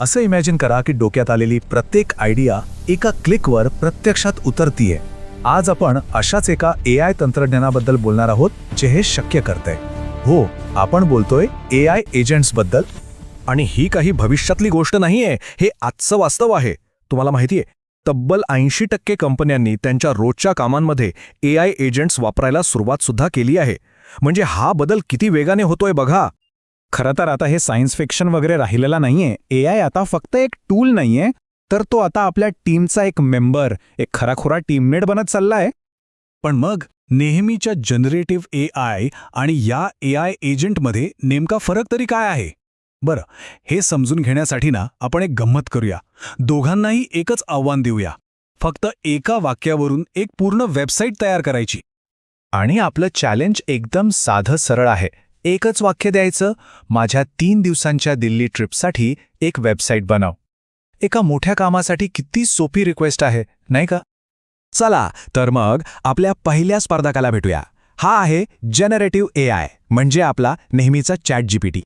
असं इमॅजिन करा की डोक्यात आलेली प्रत्येक आयडिया एका क्लिकवर प्रत्यक्षात उतरतीये. आज आपण अशाच एका AI तंत्रज्ञानाबद्दल बोलणार आहोत जे हे शक्य करतंय. हो, आपण बोलतोय AI एजंट्स बद्दल. आणि ही काही भविष्यातली गोष्ट नाहीये, हे आजचं वास्तव आहे. तुम्हाला माहितीये, तब्बल 80% कंपन्यांनी त्यांच्या रोजच्या कामांमध्ये AI एजंट्स वापरायला सुरुवात सुद्धा केली आहे. म्हणजे हा बदल किती वेगाने होतोय बघा. खरं तर आता हे सायन्स फिक्शन वगैरे राहिलेला नाहीये. AI आता फक्त एक टूल नाहीये, तर तो आता आपल्या टीमचा एक मेंबर, एक खराखुरा टीममेट बनत चाललाय. पण मग नेहमीच्या जनरेटिव्ह AI आणि या AI एजंटमध्ये नेमका फरक तरी काय आहे? बरं, हे समजून घेण्यासाठी आपण एक गंमत करूया. दोघांनाही एकच आव्हान देऊया. फक्त एका वाक्यावरून एक पूर्ण वेबसाईट तयार करायची. आणि आपलं चॅलेंज एकदम साधं सरळ आहे. एकच वाक्य द्यायचं, माझ्या 3 दिवसांच्या दिल्ली ट्रिपसाठी एक वेबसाईट बनव. एका मोठ्या कामासाठी किती सोपी रिक्वेस्ट आहे, नाही का? चला तर मग आपल्या पहिल्या स्पर्धकाला भेटूया. हा आहे जनरेटिव्ह AI, म्हणजे आपला नेहमीचा ChatGPT.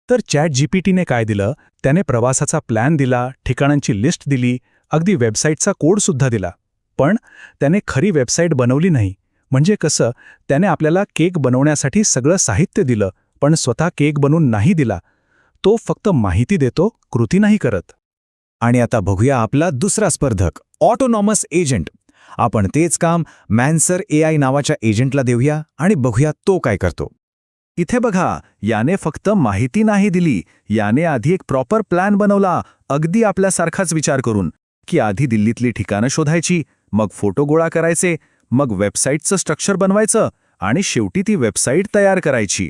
तर ChatGPTने काय दिलं? त्याने प्रवासाचा प्लॅन दिला, ठिकाणांची लिस्ट दिली, अगदी वेबसाईटचा कोडसुद्धा दिला. पण त्याने खरी वेबसाईट बनवली नाही. म्हणजे कसं? त्याने आपल्याला केक बनवण्यासाठी सगळं साहित्य दिलं, पण स्वतः केक बनवून नाही दिला. तो फक्त माहिती देतो, कृती नाही करत. आणि आता बघूया आपला दुसरा स्पर्धक, ऑटोनॉमस एजंट. आपण तेच काम मॅन्सर AI नावाच्या एजंटला देऊया आणि बघूया तो काय करतो. इथे बघा, याने फक्त माहिती नाही दिली, याने आधी एक प्रॉपर प्लॅन बनवला, अगदी आपल्यासारखाच विचार करून, की आधी दिल्लीतली ठिकाणं शोधायची, मग फोटो गोळा करायचे, मग वेबसाईटचं स्ट्रक्चर बनवायचं आणि शेवटी ती वेबसाईट तयार करायची.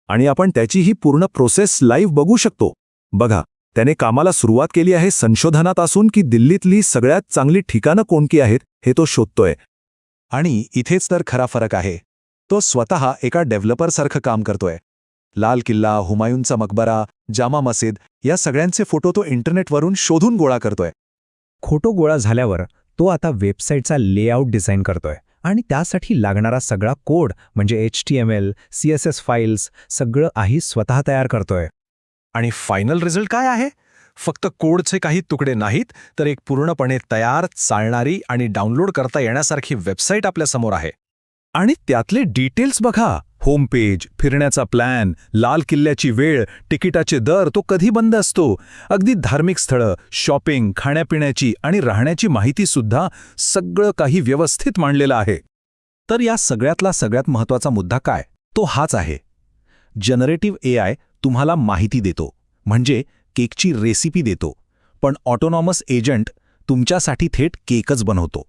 आणि आपण त्याची ही पूर्ण प्रोसेस लाईव्ह बघू शकतो. बघा, त्याने कामाला सुरुवात केली आहे संशोधनात असून की दिल्लीतली सगळ्यात चांगली ठिकाणं कोणती आहेत हे तो शोधतोय. आणि इथेच तर खरा फरक आहे. तो स्वतः एका डेव्हलपरसारखं काम करतोय. लाल किल्ला, हुमायूनचा मकबरा, जामा मस्जिद या सगळ्यांचे फोटो तो इंटरनेटवरून शोधून गोळा करतोय. फोटो गोळा झाल्यावर तो आता वेबसाईटचा लेआउट डिझाईन करतोय आणि त्यासाठी लागणारा सगळा कोड म्हणजे HTML, CSS फाईल्स सगळं काही स्वतः तयार करतोय. आणि फायनल रिझल्ट काय आहे? फक्त कोडचे काही तुकडे नाहीत, तर एक पूर्णपणे तयार, चालणारी आणि डाउनलोड करता येण्यासारखी वेबसाईट आपल्यासमोर आहे. आणि त्यातले डिटेल्स बघा, होम पेज, फिरण्याचा प्लॅन, लाल किल्ल्याची वेळ, तिकिटाचे दर, तो कधी बंद असतो, अगदी धार्मिक स्थळं, शॉपिंग, खाण्यापिण्याची आणि राहण्याची माहितीसुद्धा सगळं काही व्यवस्थित मांडलेलं आहे. तर या सगळ्यातला सगळ्यात महत्त्वाचा मुद्दा काय? तो हाच आहे. जनरेटिव्ह AI तुम्हाला माहिती देतो, म्हणजे केकची रेसिपी देतो, पण ऑटोनॉमस एजंट तुमच्यासाठी थेट केकच बनवतो.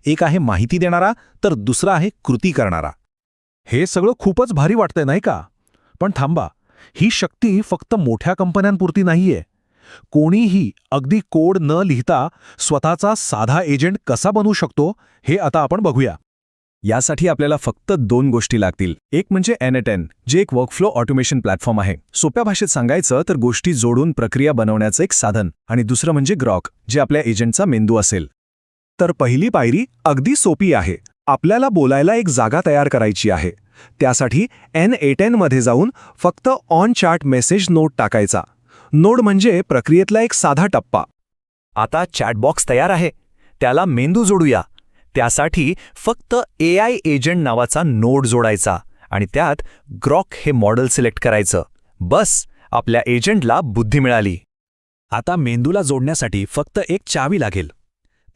एक आहे माहिती देणारा, तर दुसरा आहे कृती करणारा. हे सगळं खूपच भारी वाटतंय, नाही का? पण थांबा, ही शक्ती फक्त मोठ्या कंपन्यांपुरती नाहीये. कोणीही अगदी कोड न लिहिता स्वतःचा साधा एजंट कसा बनवू शकतो हे आता आपण बघूया. यासाठी आपल्याला फक्त 2 गोष्टी लागतील. एक म्हणजे N8N, जे एक वर्कफ्लो ऑटोमेशन प्लॅटफॉर्म आहे. सोप्या भाषेत सांगायचं तर गोष्टी जोडून प्रक्रिया बनवण्याचं एक साधन. आणि दुसरं म्हणजे ग्रॉक, जे आपल्या एजंटचा मेंदू असेल. तर पहिली पायरी अगदी सोपी आहे. आपल्याला बोलायला एक जागा तयार करायची आहे. त्यासाठी N8N मध्ये जाऊन फक्त ऑन चार्ट मेसेज नोड टाकायचा. नोड म्हणजे प्रक्रियेतला एक साधा टप्पा. आता चॅटबॉक्स तयार आहे, त्याला मेंदू जोडूया. त्यासाठी फक्त AI एजंट नावाचा नोड जोडायचा आणि त्यात ग्रॉक हे मॉडेल सिलेक्ट करायचं. बस, आपल्या एजंटला बुद्धी मिळाली. आता मेंदूला जोडण्यासाठी फक्त एक चावी लागेल.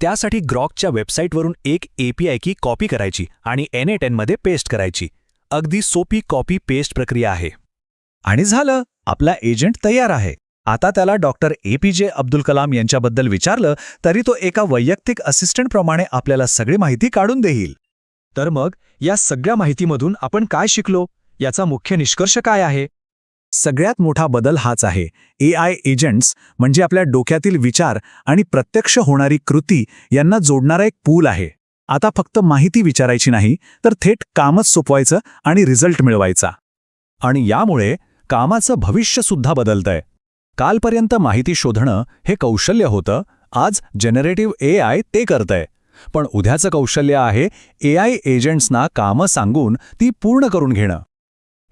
त्यासाठी ग्रॉकच्या वेबसाईटवरून एक API की कॉपी करायची आणि N8N मध्ये पेस्ट करायची. अगदी सोपी कॉपी पेस्ट प्रक्रिया आहे. आणि झालं, आपला एजंट तयार आहे. आता त्याला डॉक्टर APJ अब्दुल कलाम यांच्याबद्दल विचारलं तरी तो एका वैयक्तिक असिस्टंटप्रमाणे आपल्याला सगळी माहिती काढून देईल. तर मग या सगळ्या माहितीमधून आपण काय शिकलो? याचा मुख्य निष्कर्ष काय आहे? सगळ्यात मोठा बदल हाच आहे. AI एजंट्स म्हणजे आपल्या डोक्यातील विचार आणि प्रत्यक्ष होणारी कृती यांना जोडणारा एक पूल आहे. आता फक्त माहिती विचारायची नाही, तर थेट कामच सोपवायचं आणि रिझल्ट मिळवायचा. आणि यामुळे कामाचं भविष्यसुद्धा बदलतंय. कालपर्यंत माहिती शोधणं हे कौशल्य होतं, आज जनरेटिव्ह AI ते करतंय. पण उद्याचं कौशल्य आहे AI एजंट्सना कामं सांगून ती पूर्ण करून घेणं.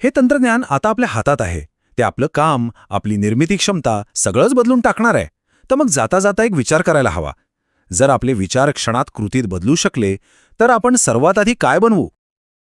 हे तंत्रज्ञान आता आपल्या हातात आहे. ते आपलं काम, आपली निर्मिती क्षमता सगळंच बदलून टाकणार आहे. तर मग जाता जाता एक विचार करायला हवा. जर आपले विचार क्षणात कृतीत बदलू शकले तर आपण सर्वात आधी काय बनवू?